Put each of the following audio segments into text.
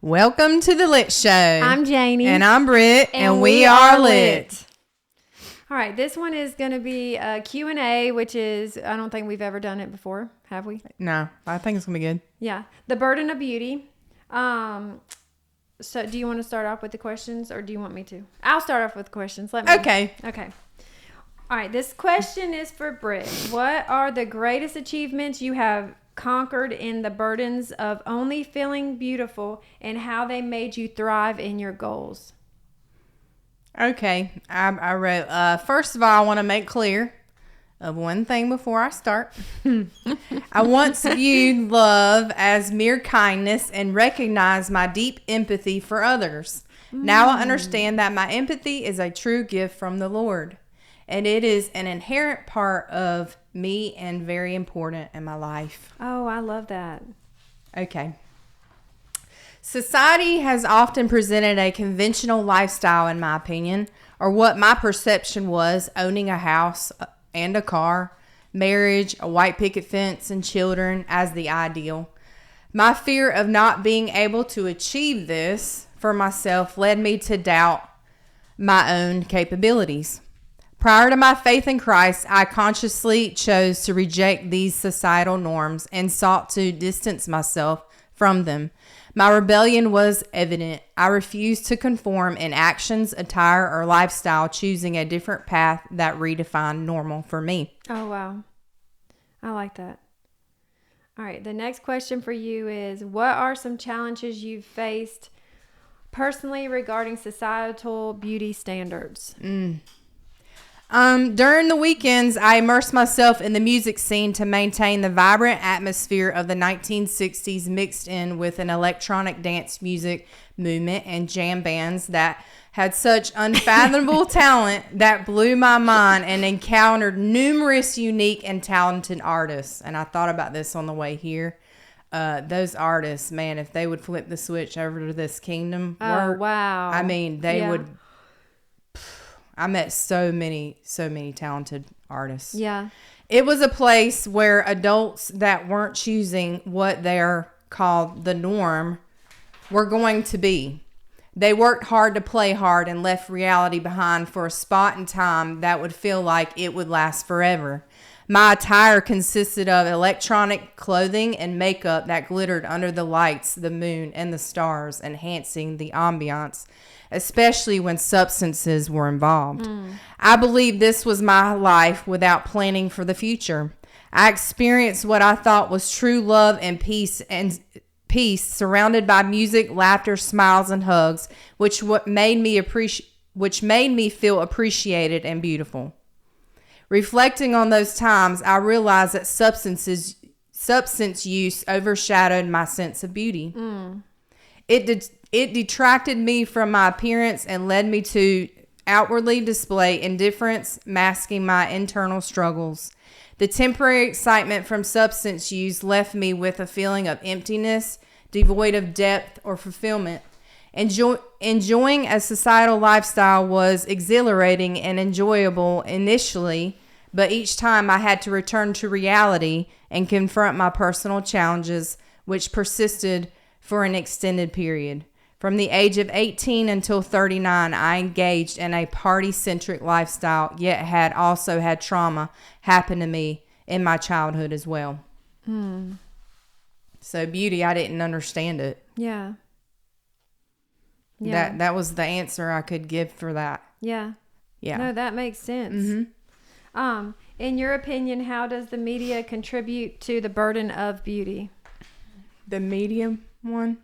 Welcome to the Lit Show. I'm Janie. And I'm Britt. And we are lit. All right. This one is going to be a Q&A, which is, I don't think we've ever done it before. Have we? No, I think it's going to be good. Yeah. The burden of beauty. So do you want to start off with the questions or do you want me to? I'll start off with questions. Okay. All right. This question is for Britt. What are the greatest achievements you have conquered in the burdens of only feeling beautiful and how they made you thrive in your goals? Okay. I wrote, first of all, I want to make clear of one thing before I start. I once viewed love as mere kindness and recognized my deep empathy for others. Now I understand that my empathy is a true gift from the Lord, and it is an inherent part of me and very important in my life. Oh, I love that. Okay. Society has often presented a conventional lifestyle, in my opinion, or what my perception was: owning a house and a car, marriage, a white picket fence, and children as the ideal. My fear of not being able to achieve this for myself led me to doubt my own capabilities. Prior to my faith in Christ, I consciously chose to reject these societal norms and sought to distance myself from them. My rebellion was evident. I refused to conform in actions, attire, or lifestyle, choosing a different path that redefined normal for me. Oh, wow. I like that. All right. The next question for you is, what are some challenges you've faced personally regarding societal beauty standards? During the weekends, I immersed myself in the music scene to maintain the vibrant atmosphere of the 1960s mixed in with an electronic dance music movement and jam bands that had such unfathomable talent that blew my mind, and encountered numerous unique and talented artists. And I thought about this on the way here. Those artists, man, if they would flip the switch over to this kingdom work, wow. I mean, they would... I met so many talented artists. Yeah. It was a place where adults that weren't choosing what they're called the norm were going to be. They worked hard to play hard and left reality behind for a spot in time that would feel like it would last forever. My attire consisted of electronic clothing and makeup that glittered under the lights, the moon, and the stars, enhancing the ambiance, especially when substances were involved. I believe this was my life without planning for the future. I experienced what I thought was true love and peace, surrounded by music, laughter, smiles, and hugs, which made me feel appreciated and beautiful. Reflecting on those times, I realized that substance use overshadowed my sense of beauty. It detracted me from my appearance and led me to outwardly display indifference, masking my internal struggles. The temporary excitement from substance use left me with a feeling of emptiness, devoid of depth or fulfillment. Enjoying a societal lifestyle was exhilarating and enjoyable initially, but each time I had to return to reality and confront my personal challenges, which persisted for an extended period. From the age of 18 until 39, I engaged in a party-centric lifestyle, yet had also had trauma happen to me in my childhood as well. So beauty, I didn't understand it. Yeah. That was the answer I could give for that. Yeah. Yeah. No, that makes sense. In your opinion, how does the media contribute to the burden of beauty? The medium one?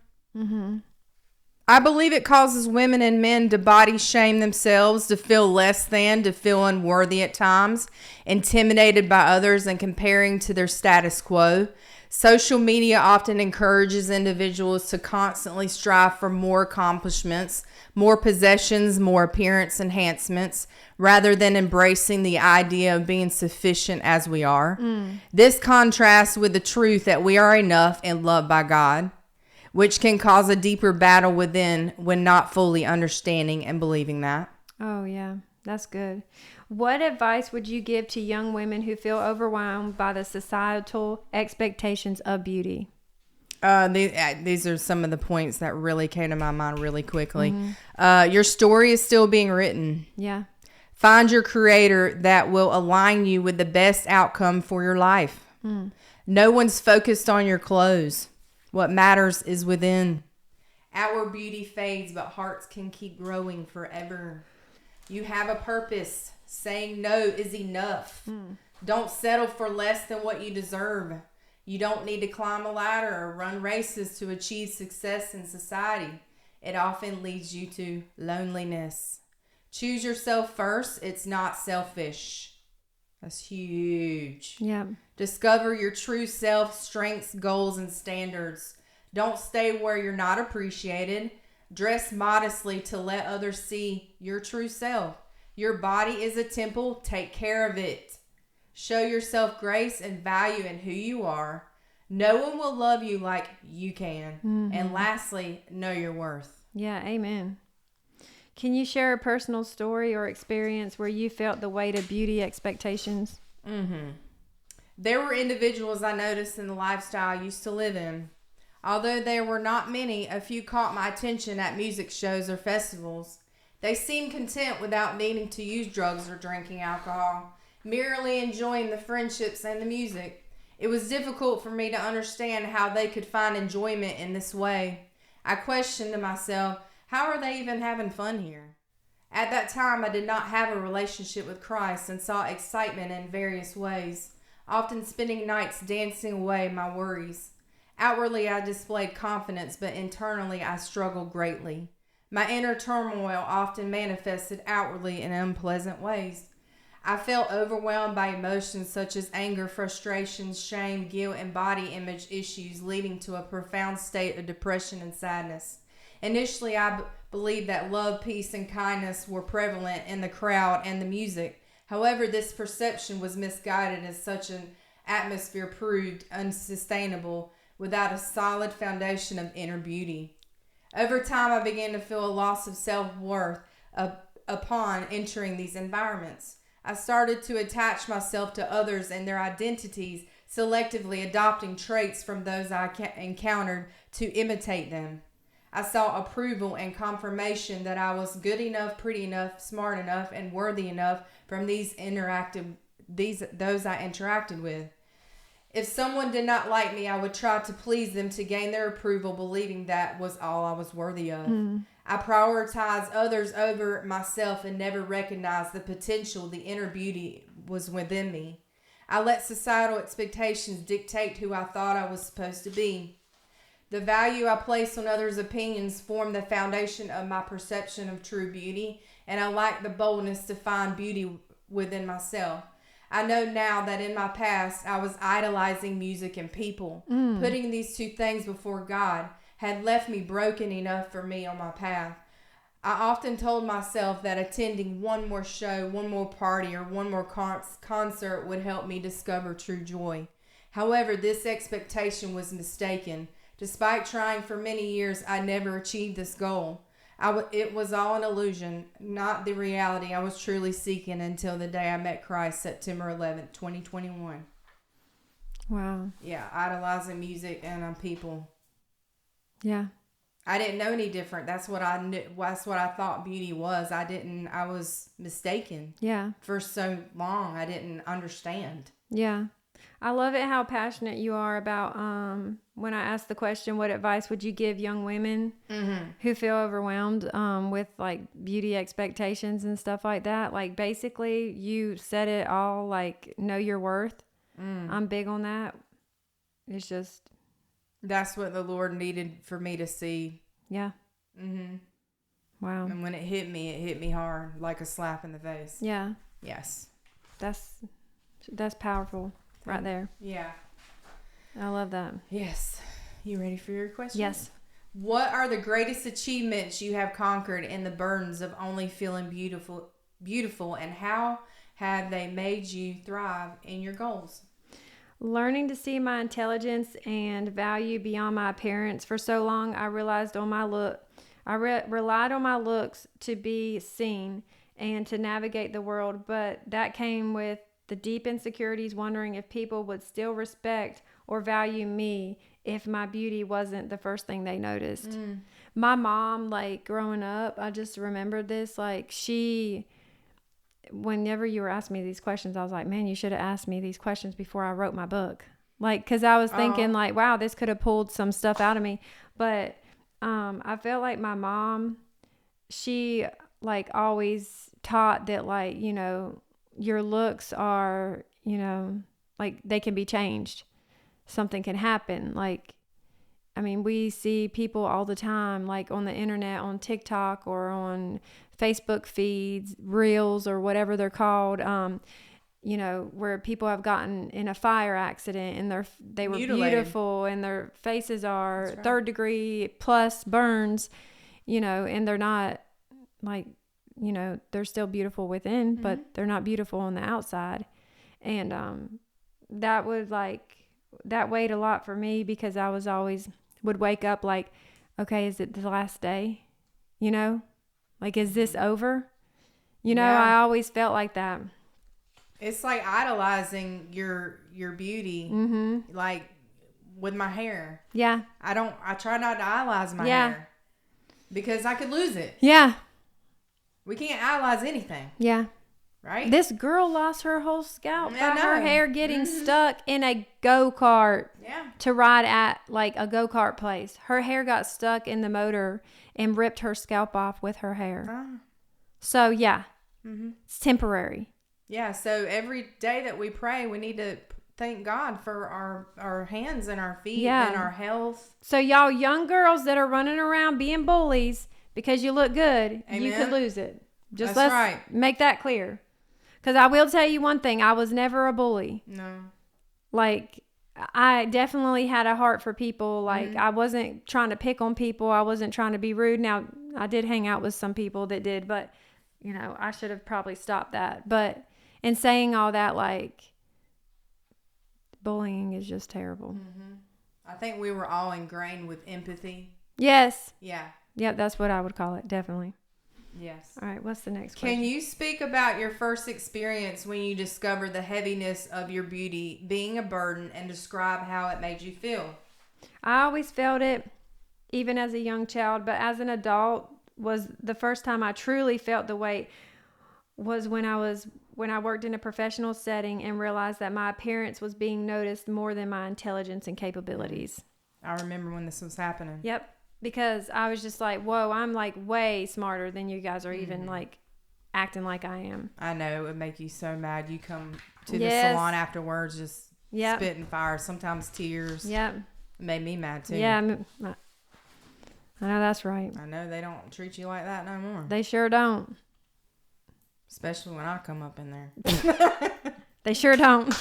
I believe it causes women and men to body shame themselves, to feel less than, to feel unworthy at times, intimidated by others and comparing to their status quo. Social media often encourages individuals to constantly strive for more accomplishments, more possessions, more appearance enhancements, rather than embracing the idea of being sufficient as we are. This contrasts with the truth that we are enough and loved by God, which can cause a deeper battle within when not fully understanding and believing that. Oh, yeah. That's good. What advice would you give to young women who feel overwhelmed by the societal expectations of beauty? These are some of the points that really came to my mind really quickly. Your story is still being written. Yeah. Find your creator that will align you with the best outcome for your life. No one's focused on your clothes. What matters is within. Outward beauty fades, but hearts can keep growing forever. You have a purpose. Saying no is enough. Don't settle for less than what you deserve. You don't need to climb a ladder or run races to achieve success in society. It often leads you to loneliness. Choose yourself first. It's not selfish. That's huge. Yeah. Discover your true self, strengths, goals, and standards. Don't stay where you're not appreciated. Dress modestly to let others see your true self. Your body is a temple. Take care of it. Show yourself grace and value in who you are. No one will love you like you can. And lastly, know your worth. Yeah. Amen. Can you share a personal story or experience where you felt the weight of beauty expectations? There were individuals I noticed in the lifestyle I used to live in. Although there were not many, a few caught my attention at music shows or festivals. They seemed content without needing to use drugs or drinking alcohol, merely enjoying the friendships and the music. It was difficult for me to understand how they could find enjoyment in this way. I questioned to myself, how are they even having fun here? At that time, I did not have a relationship with Christ and saw excitement in various ways, often spending nights dancing away my worries. Outwardly, I displayed confidence, but internally, I struggled greatly. My inner turmoil often manifested outwardly in unpleasant ways. I felt overwhelmed by emotions such as anger, frustration, shame, guilt, and body image issues, leading to a profound state of depression and sadness. Initially, I believed that love, peace, and kindness were prevalent in the crowd and the music. However, this perception was misguided as such an atmosphere proved unsustainable without a solid foundation of inner beauty. Over time, I began to feel a loss of self-worth upon entering these environments. I started to attach myself to others and their identities, selectively adopting traits from those I encountered to imitate them. I sought approval and confirmation that I was good enough, pretty enough, smart enough, and worthy enough from those I interacted with. If someone did not like me, I would try to please them to gain their approval, believing that was all I was worthy of. I prioritized others over myself and never recognized the potential, the inner beauty was within me. I let societal expectations dictate who I thought I was supposed to be. The value I placed on others' opinions formed the foundation of my perception of true beauty, and I lacked the boldness to find beauty within myself. I know now that in my past, I was idolizing music and people. Putting these two things before God had left me broken enough for me on my path. I often told myself that attending one more show, one more party, or one more concert would help me discover true joy. However, this expectation was mistaken. Despite trying for many years, I never achieved this goal. It was all an illusion, not the reality I was truly seeking until the day I met Christ, September 11th, 2021. Wow. Yeah, idolizing music and people. Yeah. I didn't know any different. That's what I knew. That's what I thought beauty was. I was mistaken. Yeah. For so long, I didn't understand. Yeah. I love it how passionate you are about when I asked the question, what advice would you give young women who feel overwhelmed with like beauty expectations and stuff like that? Like basically you said it all, like know your worth. I'm big on that. It's just. That's what the Lord needed for me to see. Yeah. Wow. And when it hit me hard, like a slap in the face. Yeah. Yes. That's powerful. Right there. Yeah. I love that. Yes. You ready for your question? Yes. What are the greatest achievements you have conquered in the burdens of only feeling beautiful, and how have they made you thrive in your goals? Learning to see my intelligence and value beyond my appearance. For so long, I relied on my looks to be seen and to navigate the world, but that came with the deep insecurities, wondering if people would still respect or value me if my beauty wasn't the first thing they noticed. My mom, like growing up, I just remembered this, like whenever you were asking me these questions, I was like, man, you should have asked me these questions before I wrote my book. Like, cause I was thinking like, wow, this could have pulled some stuff out of me. But I felt like my mom, she like always taught that, like, you know, your looks are, you know, like they can be changed. Something can happen. Like, I mean, we see people all the time, like on the internet, on TikTok or on Facebook feeds, reels or whatever they're called, you know, where people have gotten in a fire accident and they were Mutilated. beautiful and their faces are That's right. 3rd degree plus burns, you know, and they're not like, you know, they're still beautiful within, but they're not beautiful on the outside. And that weighed a lot for me, because I was always would wake up like, okay, is it the last day? You know, like, is this over? You know, I always felt like that. It's like idolizing your beauty, like with my hair. Yeah. I try not to idolize my hair because I could lose it. Yeah. We can't idolize anything. Yeah. Right? This girl lost her whole scalp by her know. hair getting stuck in a go-kart to ride at like a go-kart place. Her hair got stuck in the motor and ripped her scalp off with her hair. So yeah, it's temporary. Yeah, so every day that we pray, we need to thank God for our hands and our feet and our health. So y'all young girls that are running around being bullies because you look good, you could lose it. Just let's make that clear. Because I will tell you one thing, I was never a bully. No. Like, I definitely had a heart for people. Like, I wasn't trying to pick on people. I wasn't trying to be rude. Now, I did hang out with some people that did, but, you know, I should have probably stopped that. But in saying all that, like, bullying is just terrible. I think we were all ingrained with empathy. Yes. Yeah. Yeah, that's what I would call it, definitely. Yes. All right, what's the next question? Can you speak about your first experience when you discovered the heaviness of your beauty being a burden, and describe how it made you feel? I always felt it, even as a young child, but as an adult was the first time I truly felt the weight was when I worked in a professional setting and realized that my appearance was being noticed more than my intelligence and capabilities. I remember when this was happening. Yep. Because I was just like, whoa, I'm like way smarter than you guys are even like acting like I am. I know. It would make you so mad. You come to the salon afterwards just spitting fire, sometimes tears. Yep. It made me mad too. Yeah. I know that's right. I know they don't treat you like that no more. They sure don't. Especially when I come up in there. They sure don't.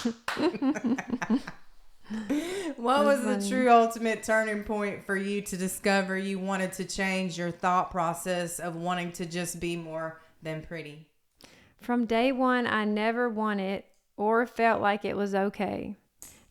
What was the true ultimate turning point for you to discover you wanted to change your thought process of wanting to just be more than pretty? From day one, I never wanted or felt like it was okay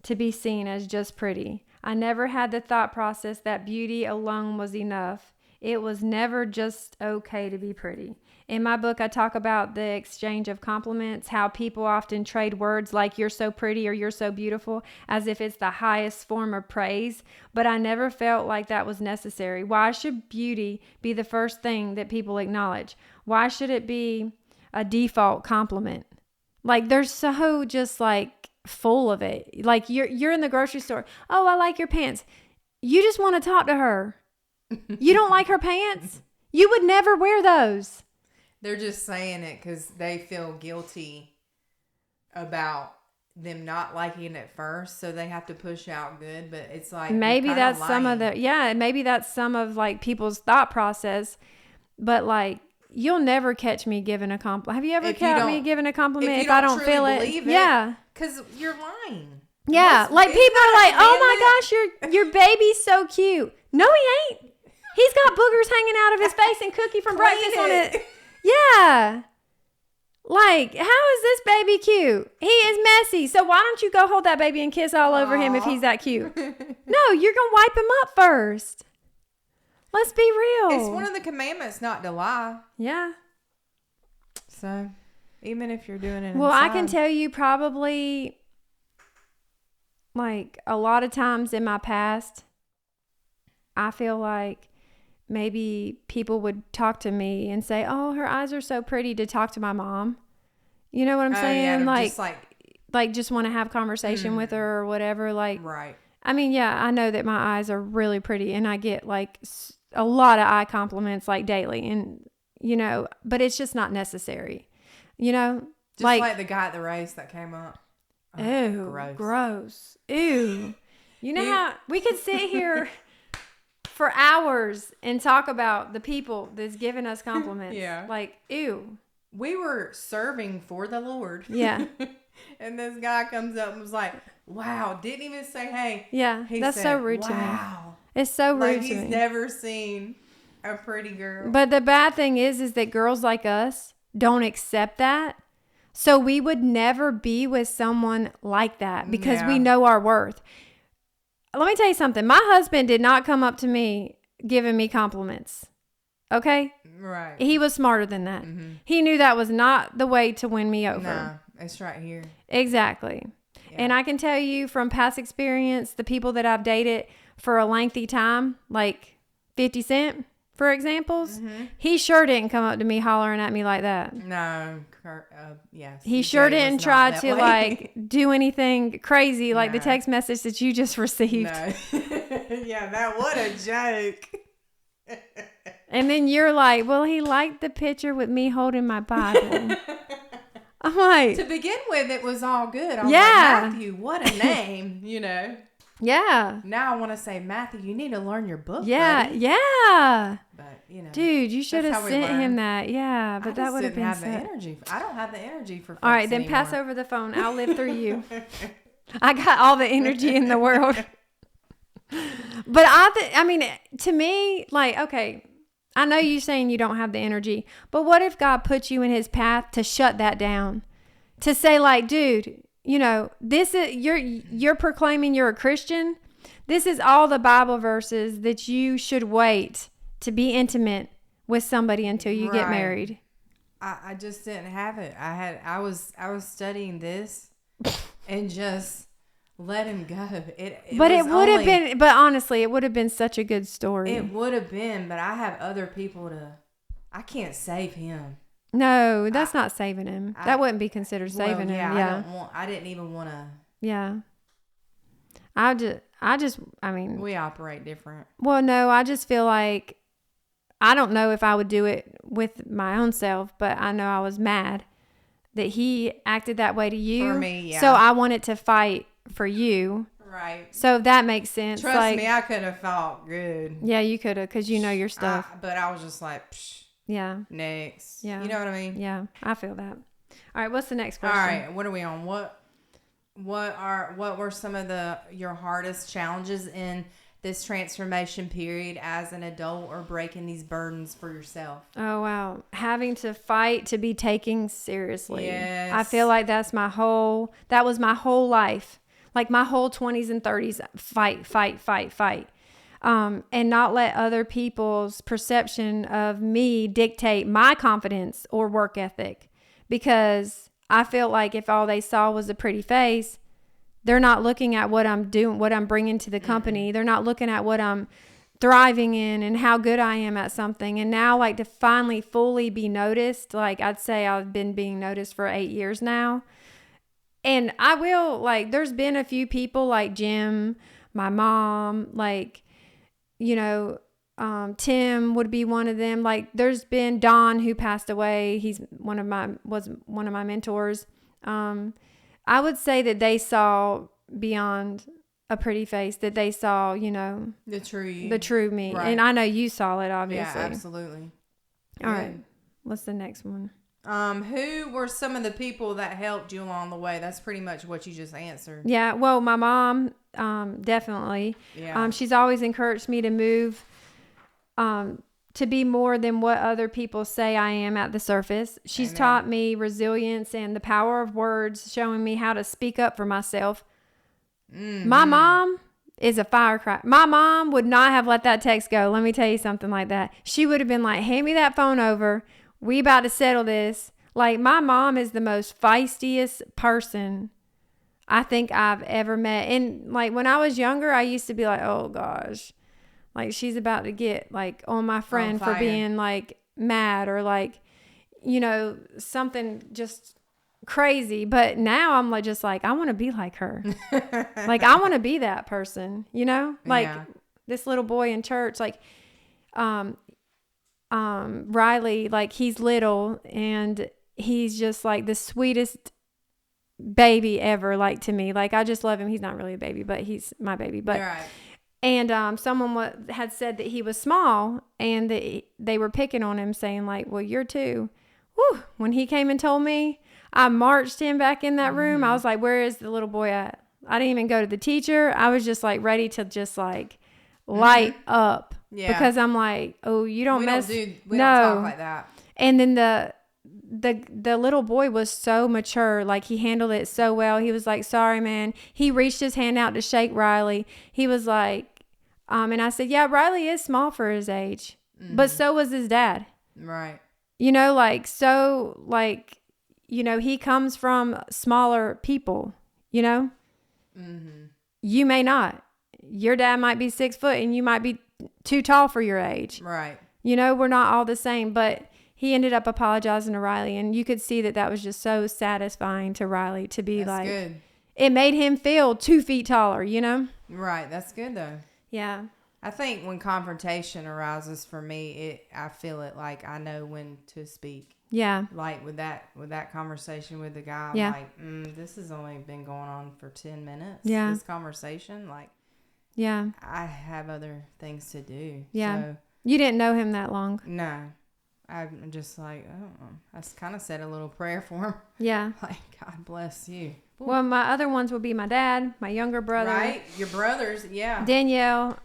to be seen as just pretty. I never had the thought process that beauty alone was enough. It was never just okay to be pretty. In my book, I talk about the exchange of compliments, how people often trade words like you're so pretty or you're so beautiful as if it's the highest form of praise, but I never felt like that was necessary. Why should beauty be the first thing that people acknowledge? Why should it be a default compliment? Like, they're so just like full of it. Like, you're in the grocery store. Oh, I like your pants. You just want to talk to her. You don't like her pants? You would never wear those. They're just saying it because they feel guilty about them not liking it at first, so they have to push out good. But it's like, maybe that's some of maybe that's some of like people's thought process. But like, you'll never catch me giving a compliment. Have you ever caught me giving a compliment if I don't feel it? Yeah, because you're lying. Yeah, like people are like, oh my gosh, your baby's so cute. No, he ain't. He's got boogers hanging out of his face and cookie from breakfast on it. Yeah. Like, how is this baby cute? He is messy. So why don't you go hold that baby and kiss all over him if he's that cute? No, you're going to wipe him up first. Let's be real. It's one of the commandments not to lie. Yeah. So, even if you're doing it Well, inside. I can tell you probably like a lot of times in my past, I feel like maybe people would talk to me and say, "Oh, her eyes are so pretty," to talk to my mom. You know what I'm saying? Yeah, like just want to have conversation with her or whatever. Like, right. I mean, yeah, I know that my eyes are really pretty, and I get like a lot of eye compliments like daily, and you know, but it's just not necessary. You know, Just like the guy at the race that came up. Oh, ew, gross. Ew. You know how we could sit here for hours and talk about the people that's giving us compliments. Yeah. Like, ew. We were serving for the Lord. Yeah. And this guy comes up and was like, wow, didn't even say hey. Yeah, that's said, so rude to me. Wow. It's so rude Like to he's me. never seen a pretty girl. But the bad thing is that girls like us don't accept that. So we would never be with someone like that because we know our worth. Let me tell you something. My husband did not come up to me giving me compliments. Okay? Right. He was smarter than that. Mm-hmm. He knew that was not the way to win me over. No, it's right here. Exactly. Yeah. And I can tell you from past experience, the people that I've dated for a lengthy time, like 50 Cent, for examples, he sure didn't come up to me hollering at me like that. No. Yes. He sure didn't try to like do anything crazy like the text message that you just received. No. Yeah, what a joke. And then you're like, well, he liked the picture with me holding my Bible. I'm like, to begin with, it was all good. I was like, Matthew, what a name, you know. Yeah. Now I want to say, Matthew, you need to learn your book. Yeah, buddy. yeah. But you know, dude, you should have sent him that. Yeah, but that would have been the energy. I don't have the energy for. All right, then anymore. pass over the phone. I'll live through you. I got all the energy in the world. But I mean, to me, like, okay, I know you saying you don't have the energy, but what if God put you in his path to shut that down? To say like, dude, you know, this is you're proclaiming you're a Christian. This is all the Bible verses that you should wait to be intimate with somebody until you get married. I just didn't have it. I was studying this and just let him go. But honestly, it would have been such a good story. It would have been, but I have other people I can't save him. No, that's not saving him. That wouldn't be considered saving him. Yeah. I didn't even want to. Yeah. I mean. We operate different. Well, no, I just feel like, I don't know if I would do it with my own self, but I know I was mad that he acted that way to you. For me, yeah. So I wanted to fight for you. Right. So that makes sense. Trust me, I could have fought good. Yeah, you could have, because you know your stuff. But I was just like, psh, yeah. Next. Yeah. You know what I mean? Yeah, I feel that. All right, what's the next question? All right, what are we on? What were some of your hardest challenges in this transformation period as an adult, or breaking these burdens for yourself? Oh, wow. Having to fight to be taken seriously. Yes. I feel like that was my whole life. Like my whole 20s and 30s, fight. And not let other people's perception of me dictate my confidence or work ethic. Because I feel like if all they saw was a pretty face, they're not looking at what I'm doing, what I'm bringing to the company. Mm-hmm. They're not looking at what I'm thriving in and how good I am at something. And now, like, to finally fully be noticed, like, I'd say I've been being noticed for 8 years now. And I will, like, there's been a few people like Jim, my mom, like, you know, Tim would be one of them. Like, there's been Don, who passed away. He's was one of my mentors. I would say that they saw beyond a pretty face, that they saw, you know, the true me. Right. And I know you saw it, obviously. Yeah, absolutely. All right. What's the next one? Who were some of the people that helped you along the way? That's pretty much what you just answered. Yeah. Well, my mom, definitely. Yeah. She's always encouraged me to move, to be more than what other people say I am at the surface. She's taught me resilience and the power of words, showing me how to speak up for myself. Mm-hmm. My mom is a firecracker. My mom would not have let that text go. Let me tell you something like that. She would have been like, hand me that phone over. We about to settle this. Like, my mom is the most feistiest person I think I've ever met. And like when I was younger, I used to be like, oh gosh, like she's about to get like on my friend for being like mad or like, you know, something just crazy. But now I'm like, just like, I want to be like her. Like I want to be that person, you know, like this little boy in church, like, Riley, like he's little and he's just like the sweetest baby ever, like to me. Like I just love him. He's not really a baby, but he's my baby. But and someone had said that he was small and they were picking on him saying like, well, you're two. Whew. When he came and told me, I marched him back in that room. I was like, where is the little boy at? I didn't even go to the teacher. I was just like ready to just like light up. Yeah. Because I'm like, oh, you don't we don't talk like that. And then the little boy was so mature. Like he handled it so well. He was like, sorry, man. He reached his hand out to shake Riley. He was like, and I said, yeah, Riley is small for his age, but so was his dad. Right. You know, like, so like, you know, he comes from smaller people, you know, you may not, your dad might be 6 foot and you might be too tall for your age. Right. You know, we're not all the same, but he ended up apologizing to Riley, and you could see that was just so satisfying to Riley to be That's good. It made him feel 2 feet taller, you know? Right. That's good though. Yeah. I think when confrontation arises for me, I feel it like I know when to speak. Yeah. Like with that conversation with the guy, I'm like, this has only been going on for 10 minutes. Yeah. This conversation, like, yeah, I have other things to do. Yeah. So, you didn't know him that long. No. I'm just like, oh, I kind of said a little prayer for him. Yeah. Like, God bless you. Ooh. Well, my other ones would be my dad, my younger brother. Right. Your brothers. Yeah. Danielle,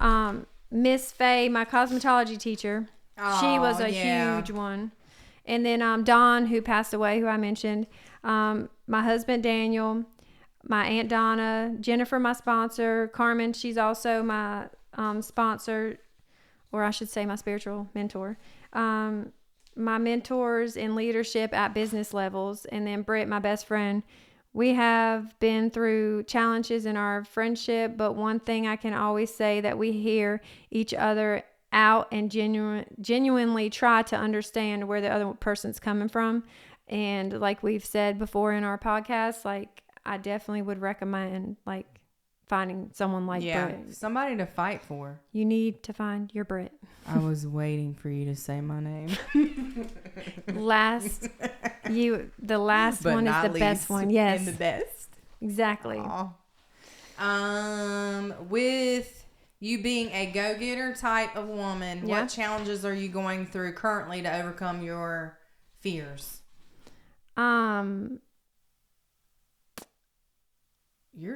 Miss Faye, my cosmetology teacher. Oh, she was a huge one. And then Don, who passed away, who I mentioned. My husband, Daniel. My Aunt Donna. Jennifer, my sponsor. Carmen, she's also my sponsor. Or I should say my spiritual mentor. My mentors in leadership at business levels. And then Britt, my best friend. We have been through challenges in our friendship, but one thing I can always say that we hear each other out and genuinely try to understand where the other person's coming from. And like we've said before in our podcast, like I definitely would recommend like finding someone like Britt. Somebody to fight for. You need to find your Britt. I was waiting for you to say my name. The last but one is the best one. Yes. And the best. Exactly. With you being a go-getter type of woman, what challenges are you going through currently to overcome your fears? You're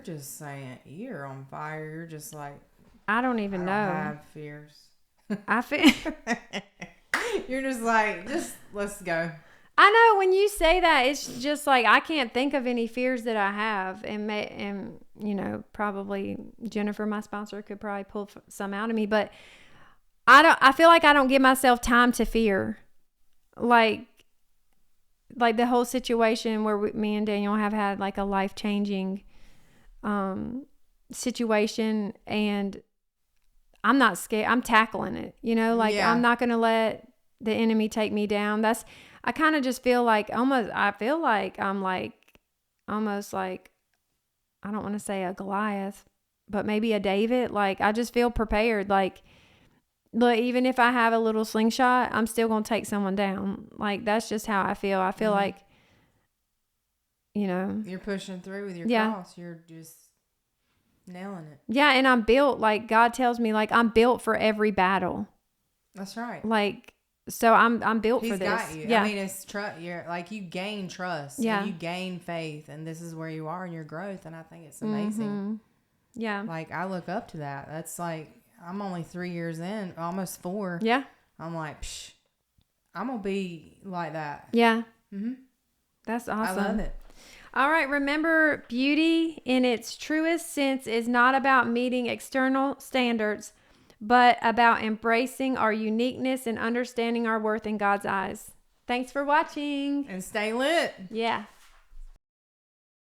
just saying you're on fire. You're just like, I don't even know. I have fears. I feel you're just like, just let's go. I know when you say that, it's just like I can't think of any fears that I have, and you know, probably Jennifer, my sponsor, could probably pull some out of me, but I feel like I don't give myself time to fear, like the whole situation where me and Daniel have had like a life-changing situation, and I'm not scared. I'm tackling it, you know, like I'm not going to let the enemy take me down. I kind of just feel like I'm like almost like, I don't want to say a Goliath, but maybe a David. Like I just feel prepared. Like, look, even if I have a little slingshot, I'm still going to take someone down. Like that's just how I feel. I feel like, you know, you're pushing through with your cross. You're just nailing it. Yeah. And I'm built, like God tells me, like I'm built for every battle. That's right. Like, so I'm built for this. He's got you. Yeah. I mean, it's you're like, you gain trust. Yeah. And you gain faith, and this is where you are in your growth. And I think it's amazing. Mm-hmm. Yeah. Like I look up to that. That's like, I'm only 3 years in, almost 4. Yeah. I'm like, I'm going to be like that. Yeah. Mm-hmm. That's awesome. I love it. All right. Remember, beauty in its truest sense is not about meeting external standards, but about embracing our uniqueness and understanding our worth in God's eyes. Thanks for watching. And stay lit. Yeah.